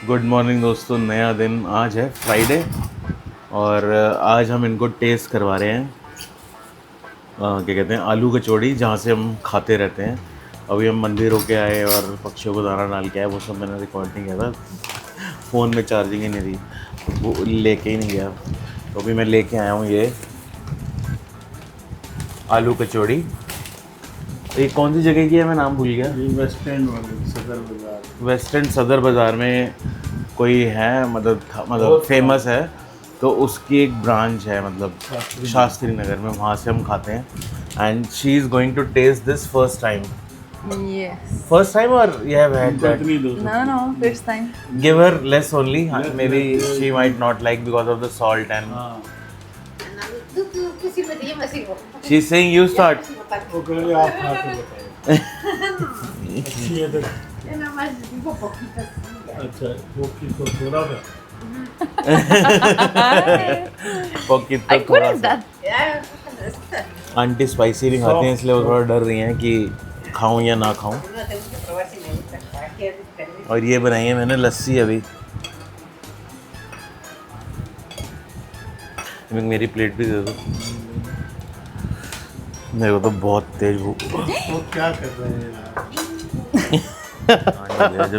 Good morning दोस्तों, नया दिन आज है फ्राइडे और आज हम इनको टेस्ट करवा रहे हैं क्या कहते हैं आलू कचौड़ी, जहाँ से हम खाते रहते हैं। अभी हम मंदिर होके आए और पक्षियों को दाना डाल के आए, वो सब मैंने रिकॉर्ड नहीं किया था, फ़ोन में चार्जिंग ही नहीं थी तो वो लेके ही नहीं गया। तो अभी मैं लेके आया हूँ ये आलू कचौड़ी। ये कौन सी जगह की है, मैं नाम भूल गया। वेस्ट एंड वाले सदर बाजार। वेस्ट एंड सदर बाज़ार में कोई है, मतलब फेमस है, तो उसकी एक ब्रांच है, मतलब शास्त्री नगर में, वहाँ से हम खाते हैं। And she is going to test this first time. Yes. First time और you have had that? No, first time. Give her less only, may be she might not like because of the salt and she is saying you start. वो कह रहे आप खा के बताओ। अच्छी है तो अच्छा वो किसको थोड़ा सा पॉकेट I तो थोड़ा couldn't सा। that. आंटी स्पाइसी नहीं खाती हैं, इसलिए वो थोड़ा डर रही हैं कि खाऊं या ना खाऊं। और ये बनाई है मैंने लस्सी अभी। मेरी प्लेट भी दे दो, मेरे को तो बहुत तेज भूख। वो क्या कर रहे हैं यार।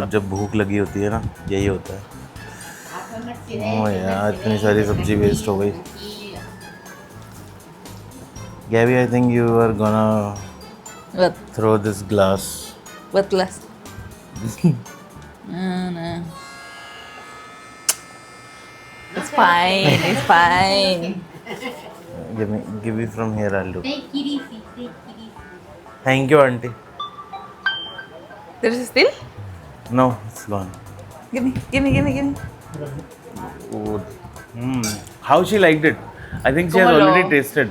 जब भूख लगी होती है ना, यही होता है। ओह यार, इतनी सारी सब्जी वेस्ट हो गई। Gabby, I think you are gonna What? Throw this glass. What glass? No. It's fine. It's fine. Give me from here, I'll do. Thank you, auntie. There's still? No, it's gone. Give me. Oh, How she liked it? I think she has ¿Cómo lo- already tasted.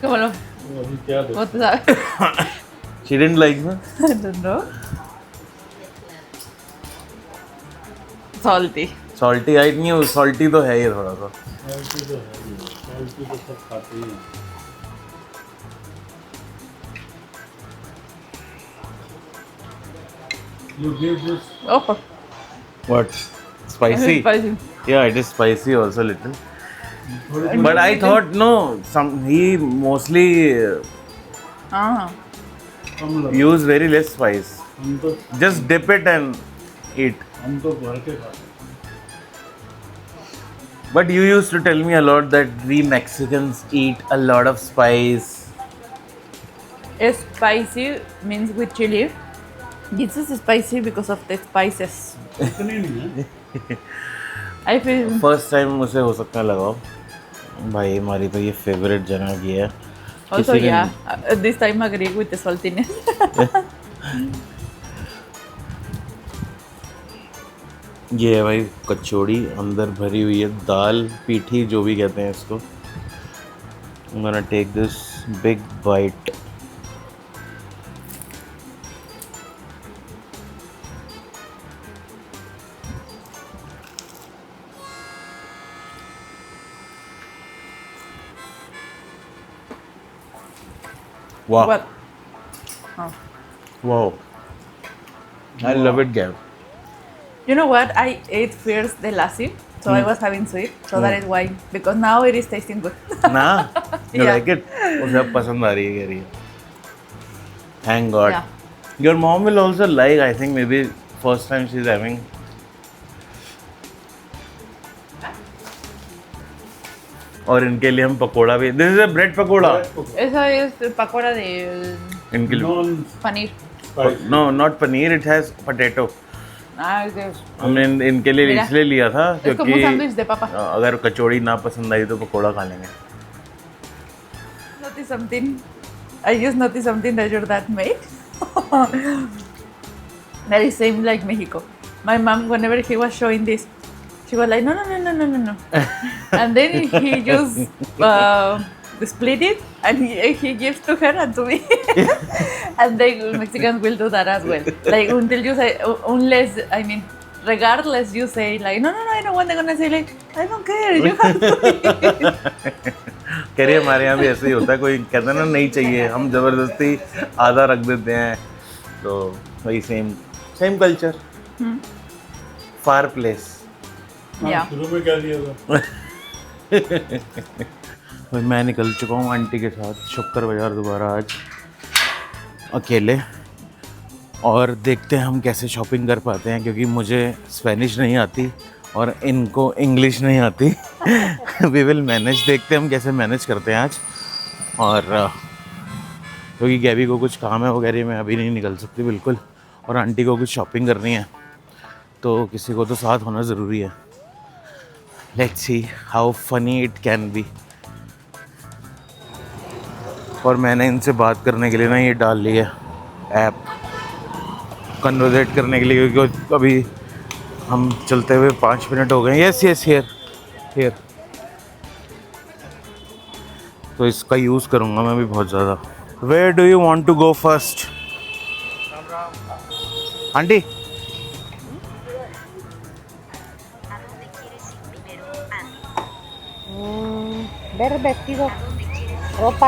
¿Cómo lo? वो अभी क्या दे ¿Cómo tú sabes? She didn't like it. I don't know. Salty. Salty, I knew salty तो है ये थोड़ा सा। Salty तो है ही सॉल्टी तो सब खाते ही हैं। You give this Oh, What? Spicy? Spicy. Yeah, it is spicy also little. थोड़ी But I thought no, he mostly Ah. कम लगा। use very less spice. हम तो Just dip it and eat. भर के खाते हैं। But you used to tell me a lot that we Mexicans eat a lot of spice. Spicy means with chili. This is spicy because of the spices. इतनी नहीं है। I feel First time मुझे हो सकता है लगाओ भाई, हमारी तो ये फेवरेट जगह की है। also किसी दिन- yeah. This time I agree with the saltiness. ये है भाई कचौड़ी, अंदर भरी हुई है दाल पीठी, जो भी कहते हैं इसको। I'm gonna take this big bite. Wow. What? Oh. Wow. I love it, Gab. You know what? I ate first the lassi, so I was having sweet, so that is why. Because now it is tasting good. ना you Yeah. like it? उसे अब पसंद आ रही है, कह रही है। Thank God. Yeah. Your mom will also like, I think maybe first time she's having. और इनके लिए हम पकोड़ा भी, this is a bread pakora Esa es pakora de इनके लिए। Non paneer. Spicy no not paneer, it has potato. Ah, es हमने इनके लिए Mira, इसलिए लिया था como un क्योंकि sándwich de papa. अगर कचौड़ी ना पसंद आई तो पकोड़ा खा लेंगे। Notice something. I just noticed something that your dad made. That is same like Mexico. My mom, whenever he was showing this, she was like, no. And then he just split it and he gives to her and to me. And then Mexicans will do that as well. Like until you say, unless, I mean, regardless, you say like, no, I don't want. They're gonna say like, I don't care. You have to eat. कह रही है हमारे यहाँ भी ऐसे ही होता है, कोई कहता है ना नहीं चाहिए, हम ज़बरदस्ती आधा रख देते हैं, तो वही सेम कल्चर। फार प्लेस। Yeah. शुरू में क्या दिया था? भाई मैं निकल चुका हूँ आंटी के साथ शुक्र बाज़ार दोबारा आज अकेले, और देखते हैं हम कैसे शॉपिंग कर पाते हैं, क्योंकि मुझे स्पेनिश नहीं आती और इनको इंग्लिश नहीं आती। वी विल मैनेज, देखते हैं हम कैसे मैनेज करते हैं आज। और क्योंकि गैबी को कुछ काम है वगैरह, मैं अभी नहीं निकल सकती बिल्कुल, और आंटी को कुछ शॉपिंग करनी है, तो किसी को तो साथ होना ज़रूरी है। Let's see how funny it can be. और मैंने इनसे बात करने के लिए ना ये डाल ली है ऐप, कन्वर्सेट करने के लिए, क्योंकि अभी हम चलते हुए 5 मिनट हो गए। Yes yes, here. तो इसका यूज़ करूँगा मैं भी बहुत ज़्यादा। Where do you want to go first? Aunty Ver vestido, ropa.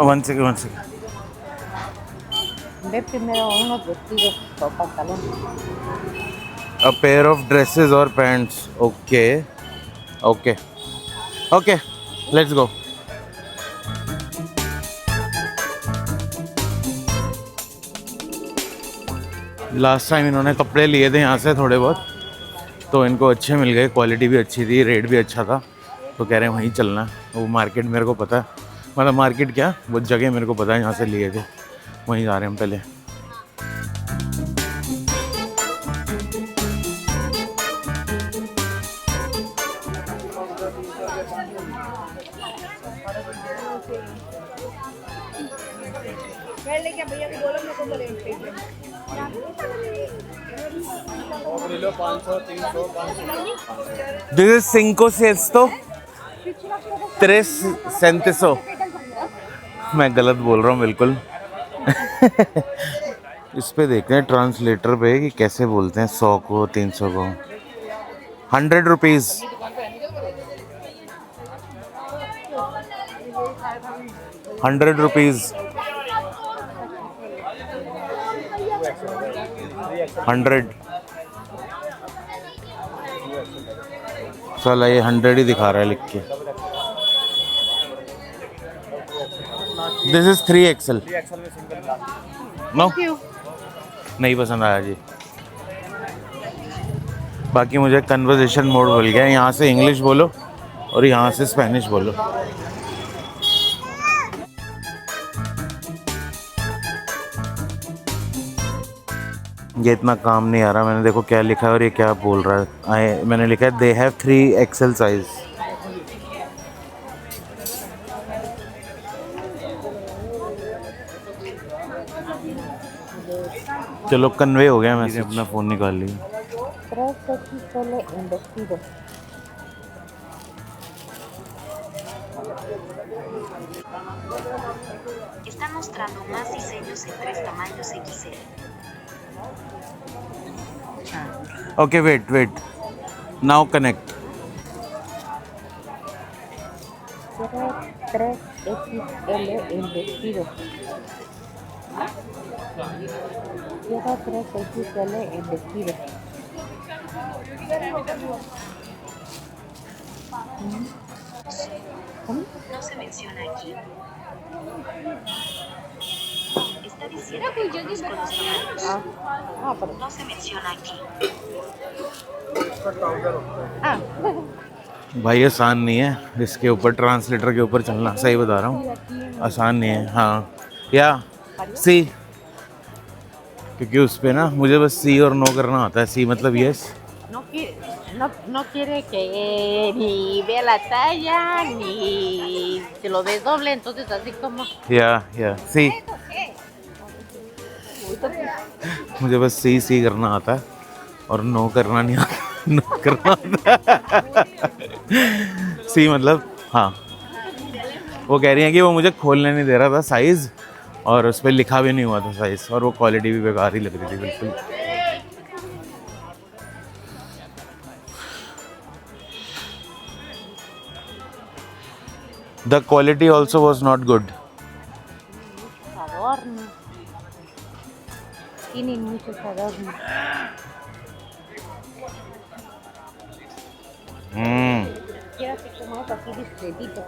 One second. Ve primero unos vestidos o pantalones. A pair of dresses or pants. Okay, let's go. Last time इन्होंने कपड़े लिए थे यहाँ से थोड़े बहुत, तो इनको अच्छे मिल गए, क्वालिटी भी अच्छी थी, रेट भी अच्छा था, तो कह रहे हैं वहीं चलना। वो मार्केट मेरे को पता है, मतलब मार्केट क्या, वो जगह मेरे को पता है यहाँ से लिए थे, वहीं जा रहे हैं हम पहले। This is 500, 300। मैं गलत बोल रहा हूँ बिल्कुल। इस पे देखते हैं ट्रांसलेटर पे कि कैसे बोलते हैं 100 को 300 को। 100 रुपीज़। ₹100। 100। साला ये 100 ही दिखा रहा है लिख के। This is 3XL। नो, नहीं पसंद आया जी। बाकी मुझे कन्वर्सेशन मोड मिल गया, यहाँ से इंग्लिश बोलो और यहाँ से स्पेनिश बोलो। ये इतना काम नहीं आ रहा। मैंने देखो क्या लिखा है और ये क्या बोल रहा है। मैंने लिखा है दे हैव 3XL साइज। चलो कन्वे हो गया। मैंने अपना फ़ोन निकाल लिया। 3XL en vestido. Está mostrando más diseños en 3 tamaños XL. Okay wait now connect. 3XL en vestido. 3XL en vestido. No se menciona aquí. Está diciendo que todos con los tamaños. Pero No se menciona aquí. भाई आसान नहीं है इसके ऊपर, translator के ऊपर चलना। सही बता रहा हूँ, आसान नहीं है। हाँ या सी, क्योंकि उस पे ना मुझे बस सी और नो करना आता है। सी मतलब yes. no quiere que ni vea la talla ni se lo desdoble, entonces así como या सी। मुझे बस सी करना आता है और नो करना नहीं आता। नो करना आता है। सी मतलब हाँ। वो कह रही है कि वो मुझे खोलने नहीं दे रहा था साइज़, और उस पर लिखा भी नहीं हुआ था साइज़, और वो क्वालिटी भी बेकार ही लग रही थी बिल्कुल। The quality also was not good. Tienen muchos adornos. Quiero que como es así discretito.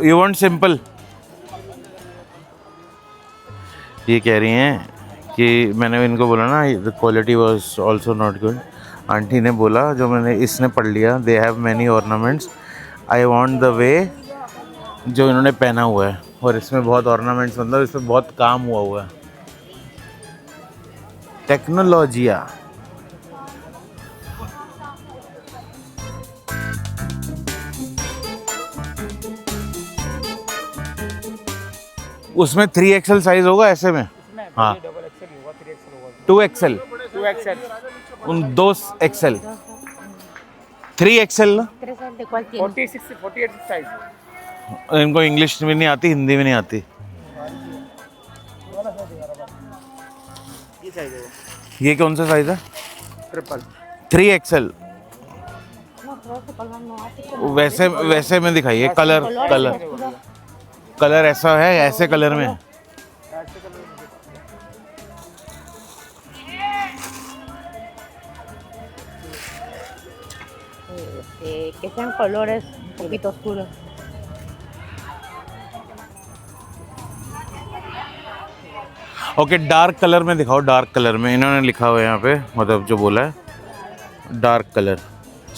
You want simple? ये कह रही हैं कि मैंने इनको बोला ना the quality was also not good. Aunty ने बोला जो मैंने इसने पढ़ लिया they have many ornaments I want the way जो इन्होंने पहना हुआ है और इसमें बहुत ऑर्नामेंट्स मतलब इसमें बहुत काम हुआ है. टेक्नोलॉजिया. उसमें 3XL साइज होगा ऐसे में. हाँ डबल एक्सेल होगा 3XL होगा 2XL 2XL उन 2XL 3XL ना. 3 de cuál tiene. 48 साइज. इनको इंग्लिश भी नहीं आती हिंदी भी नहीं आती. ये साइज है ये कौन सा साइज है. Triple 3XL. No, pero ese color no hace. वैसे वैसे में दिखाइए कलर कलर कलर ऐसा है ऐसे कलर में. Que sean colores un poquito oscuros. Okay dark colour में दिखाओ. डार्क कलर में इन्होंने लिखा हुआ है यहाँ पे मतलब जो बोला है dark colour.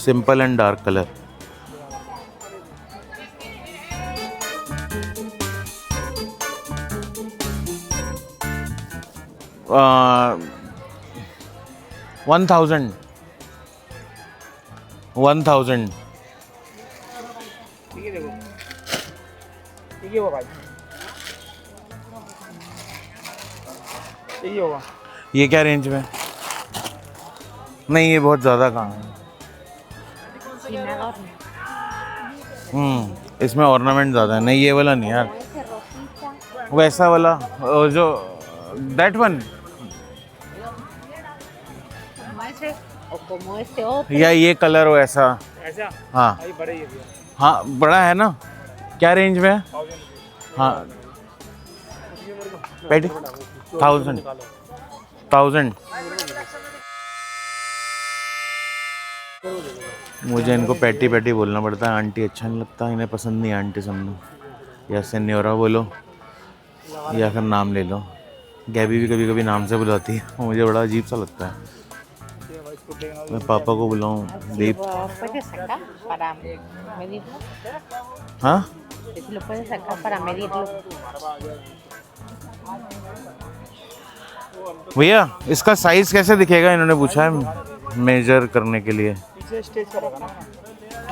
Simple and dark colour. uh, 1000 ठीक है देखो ठीक है वो भाई ठीक होगा. ये क्या रेंज में. नहीं ये बहुत ज़्यादा कहाँ है. Sin adorno. इसमें ऑर्नामेंट ज़्यादा है. नहीं ये वाला नहीं यार. Ese rosita. वैसा वाला जो that one Como ese o como este otro. या ये कलर हो ऐसा. ऐसा हाँ भाई बड़े ये भी है. हाँ बड़ा है ना. क्या रेंज में है. 1000 हाँ पेटी 1000 मुझे इनको पैटी पैटी बोलना पड़ता है. आंटी अच्छा नहीं लगता. इन्हें पसंद नहीं आंटी समझो या सेन्योरा बोलो या फिर नाम ले लो. गैबी भी कभी कभी नाम से बुलाती है. मुझे बड़ा अजीब सा लगता है. मैं पापा को बुलाऊं दीप. ¿Lo puedes sacar para medirlo? हाँ Si lo puedes sacar para medirlo. भैया इसका साइज कैसे दिखेगा इन्होंने पूछा है मेजर करने के लिए. पीछे स्टेज पर होगा ना.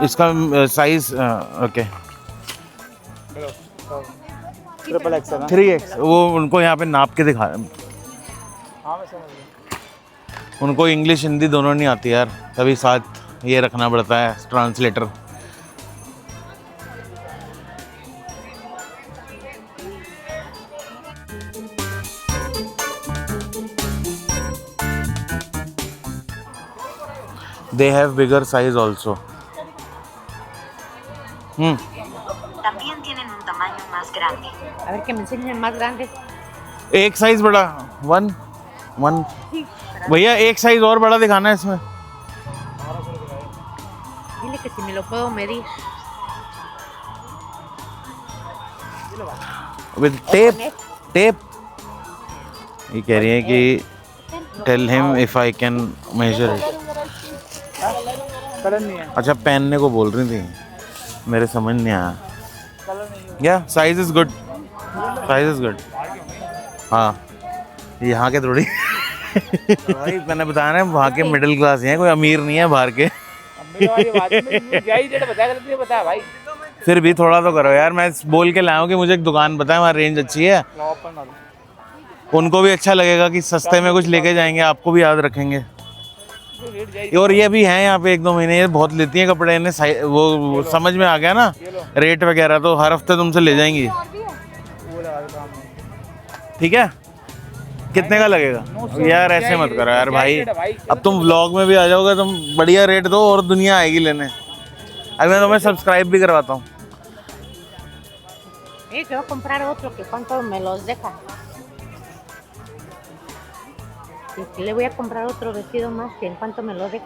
इसका size okay triple XL. 3X. वो उनको यहाँ पे नाप के दिखा. हाँ मैं समझ गया. उनको इंग्लिश हिंदी दोनों नहीं आती यार. तभी साथ ये रखना पड़ता है translator. They have bigger size also. También tienen un tamaño más grande. A ver que me enseñen el más grande. एक साइज बड़ा. वन भैया एक साइज और बड़ा दिखाना है इसमें. Dile que si me lo puedo medir. With tape. ये कह रही है कि tell him if I can measure it. Colour नहीं है. अच्छा पहनने को बोल रही थी. मेरे समझ नहीं आया. कलर नहीं है. या size is good. Size is good. हाँ यहाँ के थोड़ी भाई मैंने बताया ना वहाँ के मिडिल क्लास हैं. कोई अमीर नहीं है बाहर के. मेरे वाली बात में क्या ही रेट बताया गलत नहीं बताया भाई. फिर भी थोड़ा तो करो यार. मैं बोल के लाया हूँ कि मुझे एक दुकान बताए वहाँ रेंज अच्छी है. लो ओपन कर दो. उनको भी अच्छा लगेगा कि सस्ते में कुछ लेके जाएंगे. आपको भी याद रखेंगे. रेट जाएगी. और ये भी हैं यहाँ पे 1-2 महीने. ये बहुत लेती हैं कपड़े. इन्हें वो समझ में आ गया ना रेट वगैरह. तो हर हफ्ते तुमसे ले जाएंगी. वो लगा दो काम में. ठीक है. कितने का लगेगा यार. ऐसे मत करो यार भाई. अब तुम व्लॉग में भी आ जाओगे. तुम बढ़िया रेट दो और दुनिया आएगी लेने. अभी मैं तुम्हें सब्सक्राइब भी करवाता हूँ. Quiero comprar otro que cuánto me los deja. Y le voy a comprar otro vestido más, que en cuanto me lo deje.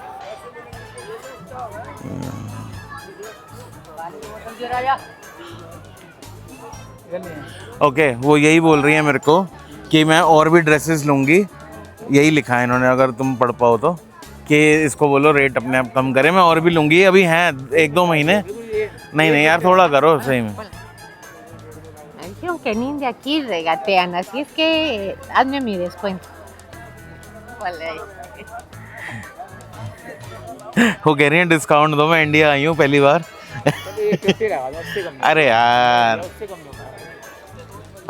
Okay वो यही बोल रही है मेरे को कि मैं और भी ड्रेसेस लूँगी, यही लिखा है इन्होंने, अगर तुम पढ़ पाओ तो, कि इसको बोलो रेट अपने आप कम करे, मैं और भी लूँगी, अभी हैं 1-2 महीने। नहीं यार थोड़ा करो सही में। Dijeron que ni de aquí regatean, así es que hazme mi descuento. Vale. वो कह रही है डिस्काउंट दो, मैं इंडिया आई हूँ पहली बार। अरे यार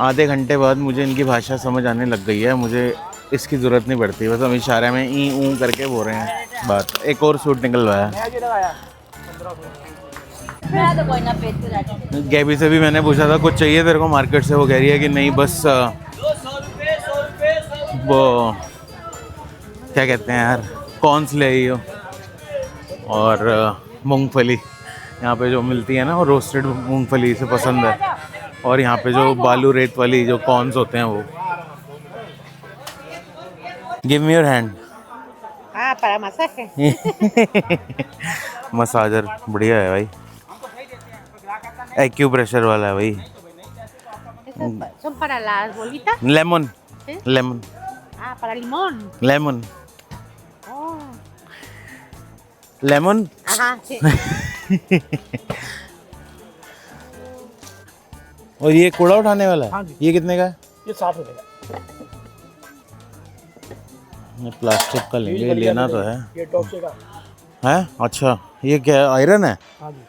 आधे घंटे बाद मुझे इनकी भाषा समझ आने लग गई है, मुझे इसकी ज़रूरत नहीं पड़ती, बस हम इशारे में ई ऊ करके बोल रहे हैं बात। एक और सूट निकलवाया। गैबी से भी मैंने पूछा था कुछ चाहिए तेरे को मार्केट से, वो कह रही है कि नहीं बस वो क्या कहते हैं यार कॉर्न्स ले आई हो, और मूंगफली यहाँ पे जो मिलती है ना वो रोस्टेड मूंगफली से पसंद है, और यहाँ पे जो बालू रेत वाली जो कॉर्न्स होते हैं वो। Give me your hand. Ah, para masaje. Massager बढ़िया है भाई, एक्यूप्रेशर वाला है भाई। ¿Son para las bolitas? Lemon ¿Sí? Lemon Ah, para limón. Lemon Oh. Lemon. Ajá, sí. और ये कूड़ा उठाने वाला हाँ है, जी। ये कितने का है? ये 60 रुपए का। ये प्लास्टिक का लेंगे, लेना तो है। ये टॉपसे का। हैं? अच्छा ये क्या है, आयरन है? हाँ जी।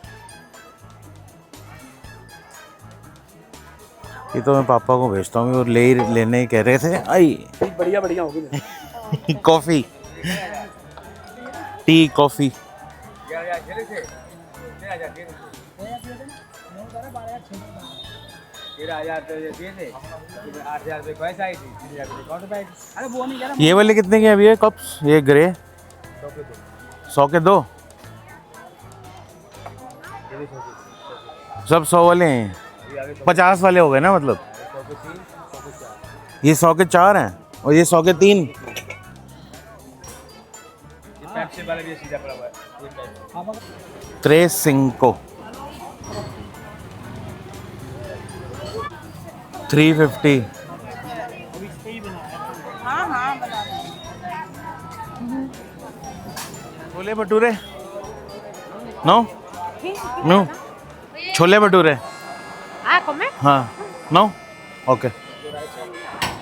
ये तो मैं पापा को भेजता हूँ, वो लेने ही कह रहे थे। आई बढ़िया होगी। Coffee, tea coffee. ये वाले कितने के अभी है कप्स? ये ग्रे 100 के 2, सब 100 वाले हैं, 50 वाले हो गए ना मतलब। ये 100 के 4 हैं और ये 100 के 3। Tres cinco 350। Chole bhature no no, chole bhature Ah, comer. हाँ नो ओके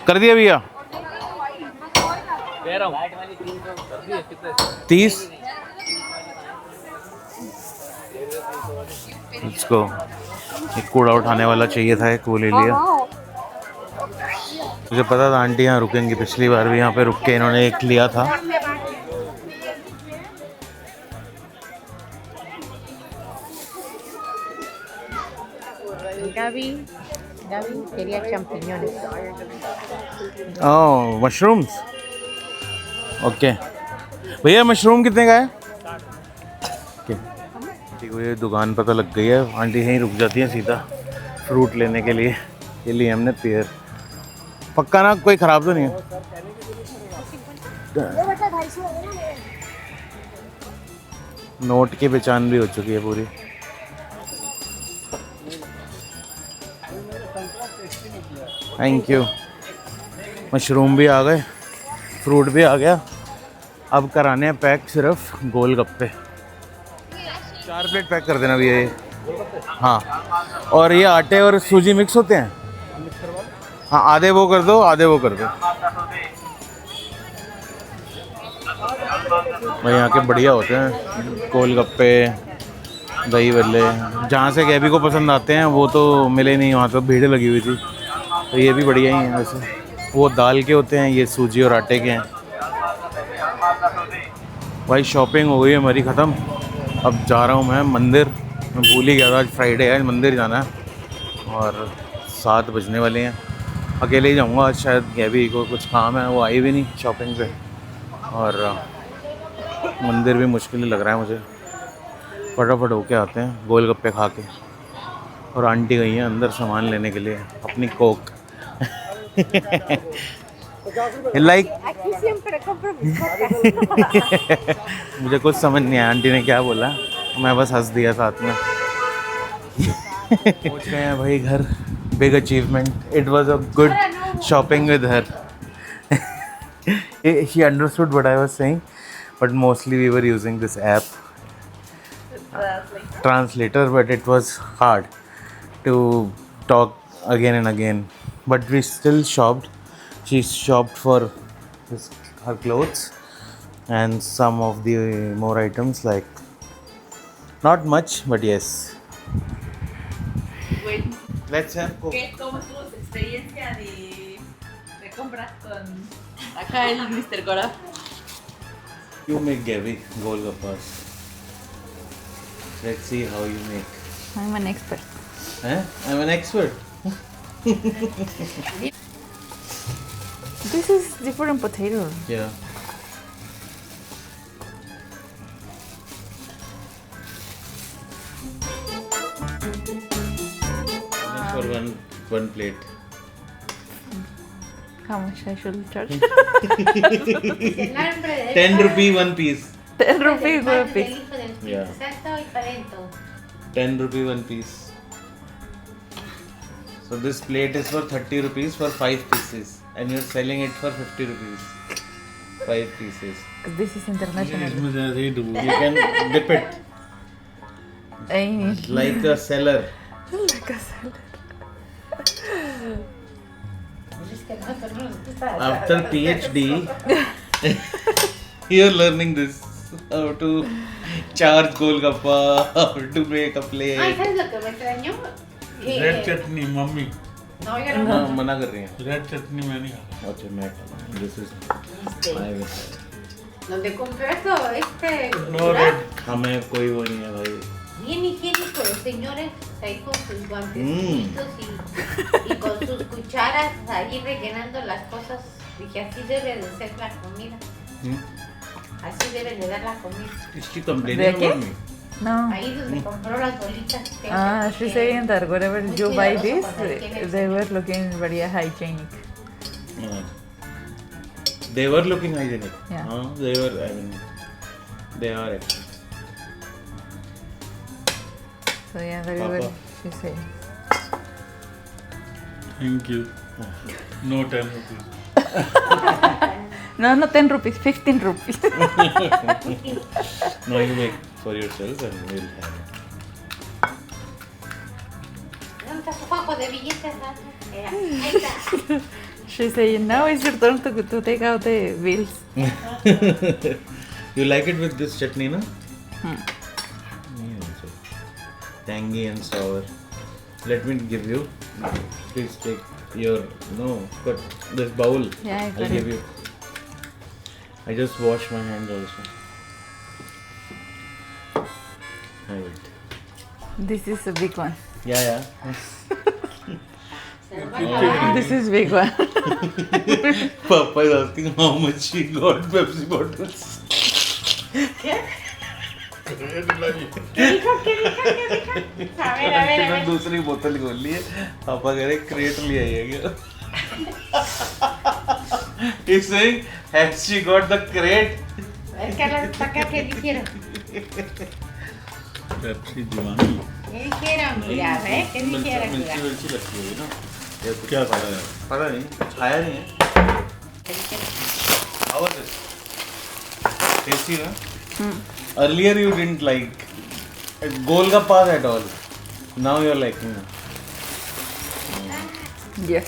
कर दिया भैया। 30। इसको एक कूड़ा उठाने वाला चाहिए था, एक वो ले लिया। मुझे पता था आंटी यहाँ रुकेंगी, पिछली बार भी यहाँ पे रुक के इन्होंने एक लिया था। Gaby quería champiñones. ओह मशरूम्स, ओके भैया मशरूम कितने का है? ठीक है, ये दुकान पता लग गई है, आंटी यहीं रुक जाती है सीधा फ्रूट लेने के लिए। ये लिए हमने पेयर, पक्का ना कोई ख़राब तो नहीं है? नोट की पहचान भी हो चुकी है पूरी। Thank you. मशरूम भी आ गए, फ्रूट भी आ गया। अब कराने हैं पैक सिर्फ गोलगप्पे। 4 प्लेट पैक कर देना भैया ये। हाँ, और ये आटे और सूजी मिक्स होते हैं? हाँ, आधे वो कर दो, आधे वो कर दो। भाई यहाँ के बढ़िया होते हैं गोलगप्पे, दही बल्ले। जहाँ से गैबी को पसंद आते हैं वो तो मिले नहीं, वहाँ तो भीड़ लगी हुई थी। तो ये भी बढ़िया ही हैं वैसे। वो दाल के होते हैं, ये सूजी और आटे के हैं। भाई शॉपिंग हो गई है हमारी ख़त्म। अब जा रहा हूँ मैं मंदिर, मैं भूल ही गया था आज फ्राइडे है, मंदिर जाना है। और 7 बजने वाले हैं, अकेले ही जाऊँगा आज, शायद गैबी को कुछ काम है, वो आई भी नहीं शॉपिंग पे। और मंदिर भी मुश्किल ही लग रहा है मुझे। फटाफट होके आते हैं गोलगप्पे खा के। और आंटी गई हैं अंदर सामान लेने के लिए, अपनी Coke. Like Aquí siempre compro mis cocas. मुझे कुछ समझ नहीं आया आंटी ने क्या बोला, मैं बस हंस दिया साथ में। पहुंच गए हैं भाई घर। Big achievement. It was a good shopping with her. She understood what I was saying, but mostly we were using this app translator, but it was hard to talk again and again. But we still shopped. She shopped for her clothes and some of the more items, like not much, but yes. Wait, Let's have Coke. ¿cómo estuvo su experiencia de compras con acá el Mr. Gora? You make Gavi Golgappas. Let's see how you make. I'm an expert. Eh? I'm an expert. This is different potato. Yeah. For one plate. How much I should charge? El hambre de 10 rupee one piece. 10 rupees per piece. hijo del Espíritu Yeah. Santo y talento. 10 rupee one piece. So this plate is for 30 rupees for 5 pieces, and you're selling it for 50 rupees. 5 pieces. This is international. इसमें जैसे ही डूब You can dip it Ay, like a seller. like a salad. Es que nosotros no nos gusta. After PhD, you're learning this. How to charge Golgappa, how to make a Ay, plate. ¿sabes lo que me extrañó? Red chutney mummy No, yo no. हाँ, मना कर रही हैं। Red चटनी मैं नहीं खाता अच्छा मैं this is my way. Donde compré esto, no red हमें कोई वो नहीं है भाई। bien higiénico, los señores ahí con sus guantecitos y con sus cucharas ahí rellenando las cosas. Dije, así debe de ser la comida. Así deben de dar la comida. इसकी complain ¿De है qué? Mummy. No. Ahí donde compró las bolitas. She's saying that wherever you buy this, they were looking very hygienic. They were looking hygienic. Yeah. They were. I mean, they are actually. So yeah, very Papa. well. She's saying. Thank you know 10 rupees No, not 10 rupees, 15 rupees. No, you make for yourselves and we'll have it. ¿Dónde está su juego de billetes? Ahí está. She's saying now it's your turn to take out the bills. You like it with this chutney, no? Me also. Tangy and sour. Let me give you. Please take your but this bowl. Yeah, I I'll got give it. you. I just wash my hands also. Have it. This is a big one. Yeah. This is big one. Papa is asking how much he got Pepsi bottles. A ver, a ver, a ver. दूसरी बोतल खोल ली है। पापा कह रहे crate ले आई है क्या? He's saying, has she got the crate? Es que las para acá, ¿qué dijeron? Pepsi Deewani ¿Qué dijeron? Mira, ¿ves? ¿Qué dijeron? मिर्ची Mira. मिर्ची लगती होगी ना? ये कुछ क्या पता है पता नहीं, छाया नहीं है। ¿Qué dijeron? How was it? Tasty, na? Earlier you didn't like Golgappas at all. Now you're liking them. Yes.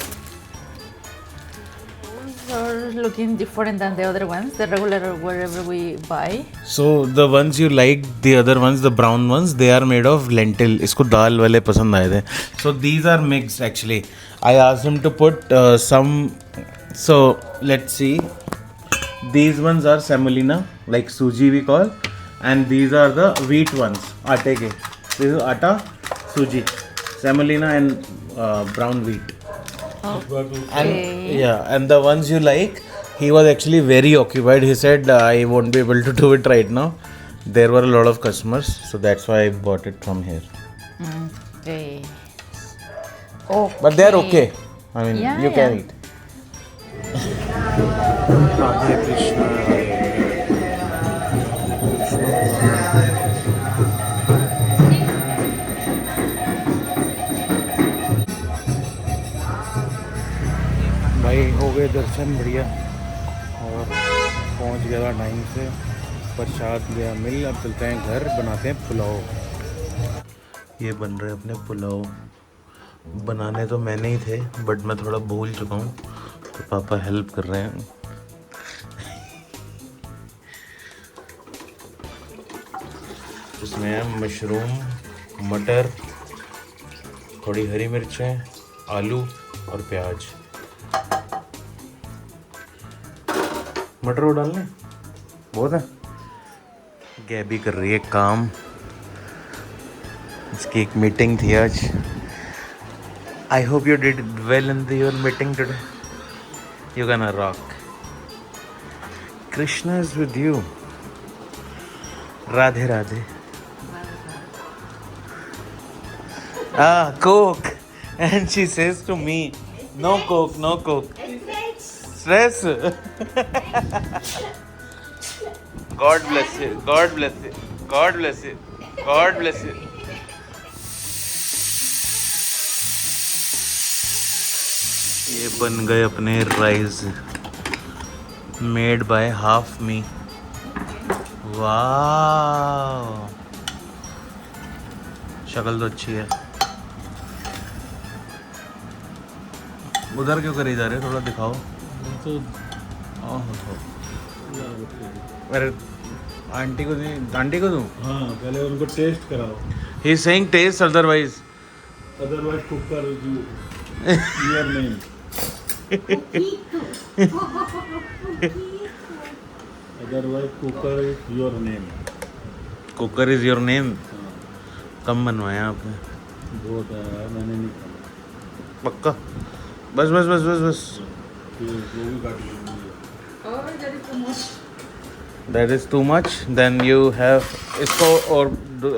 Are looking different than the other ones, the regular wherever we buy. So the ones you like, the other ones, the brown ones, they are made of lentil. इसको दाल वाले पसंद आए थे. So these are mixed actually. I asked him to put some. So let's see. These ones are semolina, like suji we call, and these are the wheat ones, आटे के. This is atta, suji, semolina and brown wheat. And yeah, and the ones you like, he was actually very occupied. He said, I won't be able to do it right now. There were a lot of customers, so that's why I bought it from here. Okay. But they are okay. I mean, Yeah, you can yeah. eat. Radhe Krishna भाई हो गए दर्शन बढ़िया और पहुंच गया time से, प्रसाद गया मिल। अब चलते हैं घर, बनाते हैं पुलाव। ये बन रहे अपने पुलाव। बनाने तो मैंने ही थे बट मैं थोड़ा भूल चुका हूँ तो पापा हेल्प कर रहे हैं। इसमें है मशरूम, मटर, थोड़ी हरी मिर्चें, आलू और प्याज। मटर वो डालने बहुत है। गैबी कर रही है काम, इसकी एक मीटिंग थी आज। I hope you did well in your meeting today, you gonna rock. Krishna is with you. Radhe Radhe. Coke, and she says to me, no Coke, no Coke. Stress. God bless you. God bless you. God bless you. God bless you. ये बन गए अपने rice, made by half मी। वाह, शक्ल तो अच्छी है। उधर क्यों करी जा रहे हो, थोड़ा दिखाओ तो मेरे आंटी को दी, आंटी को दूं? हाँ, पहले उनको टेस्ट कराओ, he is saying test otherwise otherwise cooker your name. Otherwise cooker is your name. Cooker is your name. कम बनवाया आपने? बहुत है, मैंने नहीं खाया। पक्का? बस बस बस बस बस। वो भी काट लीजिए। That is too much. Then you have इसको और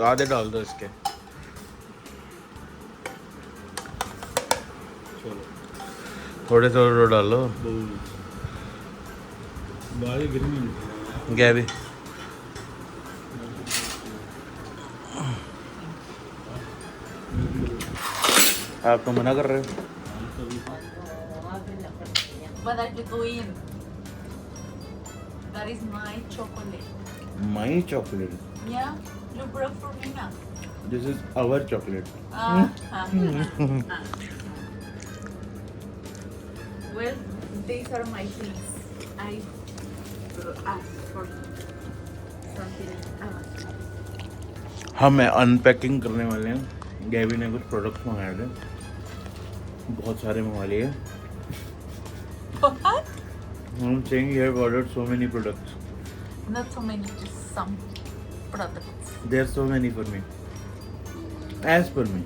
आधे डाल दो इसके। चलो थोड़े थोड़े डालो। बारी गिरनी गैबी आप तो मना कर रहे हो। But I could go in. That is my chocolate. My chocolate, Yeah, you brought for me now. This is our chocolate. Well, these are my things. I asked for something. हम अनपैकिंग करने वाले हैं। गैबी ने कुछ products मंगाए थे, बहुत सारे मंगा लिए। What? I'm saying you have ordered so many products. Not so many, just some products. There are so many for me. As per me.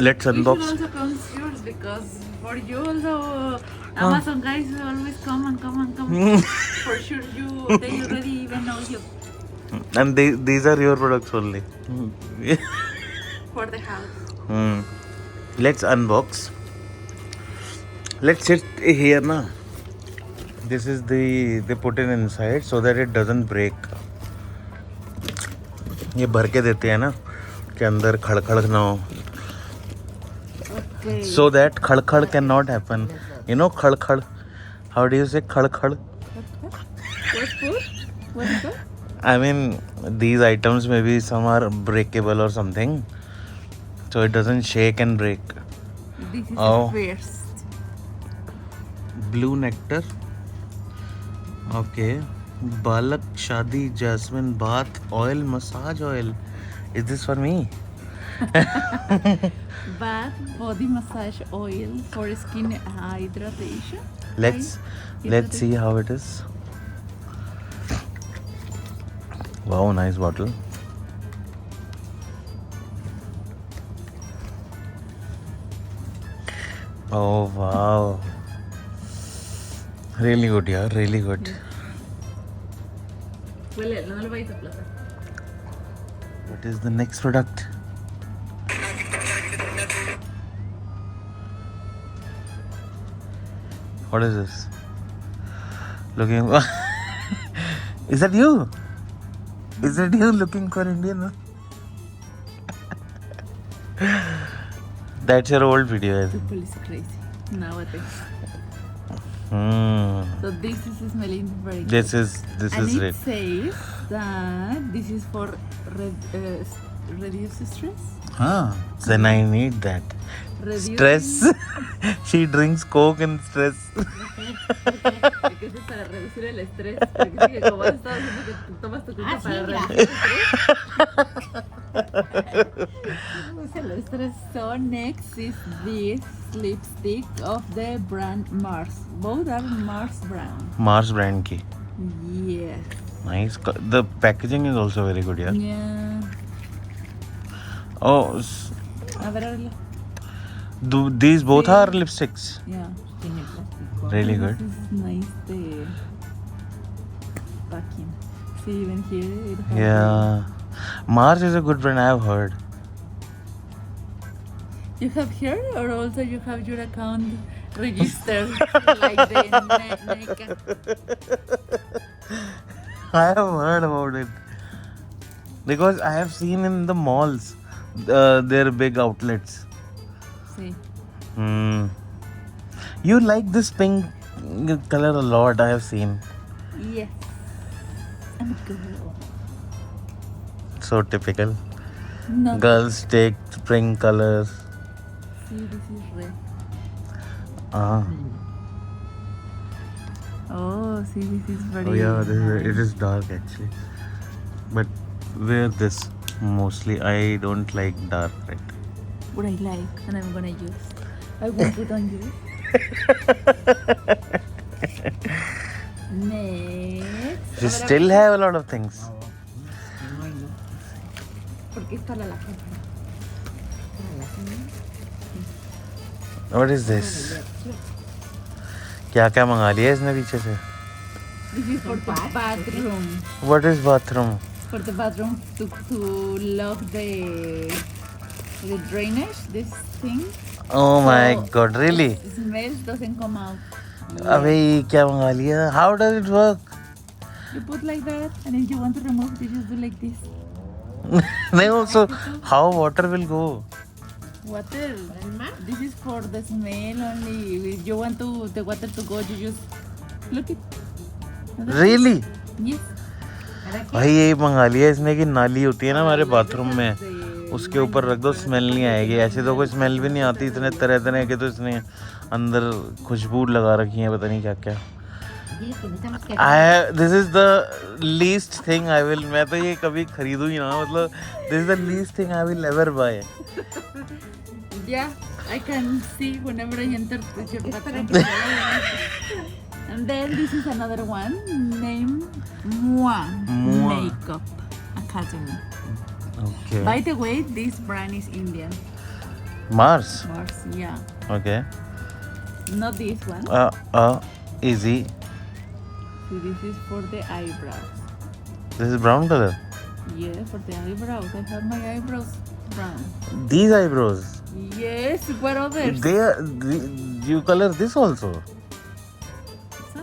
Let's You should unbox. also come yours because for you also Amazon guys will always come and come and come. For sure they already even know you And these are your products only. for the house. Let's unbox. Let's sit here na. This is they put it inside so that it doesn't break. ये भर के देते हैं ना कि अंदर खड़खड़ ना हो, Okay. so that खड़खड़ can not happen. You know खड़खड़? How do you say खड़खड़? What's food? What is that? I mean these items maybe some are breakable or something, so it doesn't shake and break. This is Oh. the first. Blue nectar. Okay. Balak Shadi Jasmine Bath Oil Massage Oil. Is this for me? Bath body massage oil for skin hydration. Let's see how it is. Wow, nice bottle. Oh wow. Really good, yeah, really good. Huele, no le vayas a aplastar. What is the next product? What is this? Looking. Is that you? Is that you looking for Indian? That's your old video, I think. People is crazy nowadays. Hmm. So this is smelling very good. This is And it red. says that this is for reduce stress. Then I need that. Reduce Stress. She drinks Coke and stress. Porque eso es para reducir el estrés. Porque sí, que como has estado diciendo que tú tomas tu culpa para reducir el estrés. So next is this lipstick of the brand Mars. Both are Mars brand. Mars brand ki. Yes. Nice. The packaging is also very good, yeah. Yeah. Oh, A ver, Arely. these both are lipsticks. Yeah. Really good. This is nice. The packing. See, even here it has. Yeah. Mars is a good brand, I have heard. You have here, or also you have your account registered like the Nika. I have heard about it. Because I have seen in the malls their big outlets. See. You like this pink color a lot, I have seen. Yes. I'm a girl. So typical. No. Girls take spring colors. See, this is red. Ah. Oh, see, this is very. Oh yeah, it is dark actually. But wear this mostly. I don't like dark red. What I like, and I'm gonna use. I will put on you. Next. You still have a lot of things. Porque esta la gente. What is this? क्या क्या मंगा लिया इसने पीछे से? This is for the bathroom. What is bathroom? For the bathroom to lock the drainage. This thing. Oh my So, god, really? Smells doesn't come out. अबे ये क्या मंगा लिया? How does it work? You put like that, and if you want to remove, you just do like this. नहीं also how water will go? Water. This is for the smell only. If you want the water to go, you just look it. Really? Yes. भाई ये मंगा लिया इसने कि नाली होती है ना हमारे बाथरूम में, उसके ऊपर रख दो स्मेल नहीं आएगी. ऐसे तो कोई स्मेल भी नहीं आती, इतने तरह तरह के तो इसने अंदर खुशबू लगा रखी है, पता नहीं क्या क्या. This is the least thing I will. मैं तो ये कभी खरीदूँ ही ना, मतलब this is the least thing I will ever buy. Yeah, I can see whenever I enter your bathroom. And then this is another one named Moi Makeup Academy. Okay. By the way, this brand is Indian. Mars. Mars, yeah. Okay. Not this one. Easy. See, this is for the eyebrows. This is brown color. Yeah, for the eyebrows. I have my eyebrows brown. These eyebrows. Yes, what others? You color this also.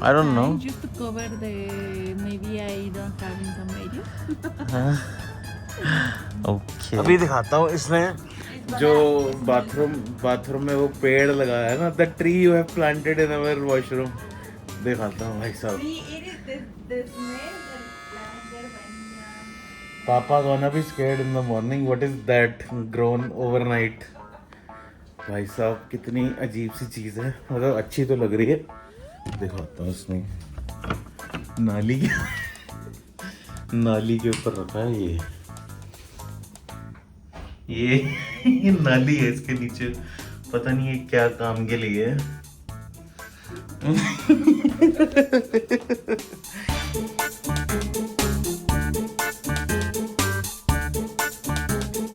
I don't know. Sometimes just to cover the maybe I don't have in some areas. Okay. अभी दिखाता हूँ इसने जो bathroom में वो पेड़ लगाया है ना, the tree you have planted in our washroom. दिखाता हूँ भाई साहब. Papa gonna be scared in the morning. What is that grown overnight? भाई साहब कितनी अजीब सी चीज़ है, मतलब अच्छी तो लग रही है. दिखाता हूँ इसने नाली के ऊपर रखा है ये नाली है, इसके नीचे पता नहीं ये क्या काम के लिए है.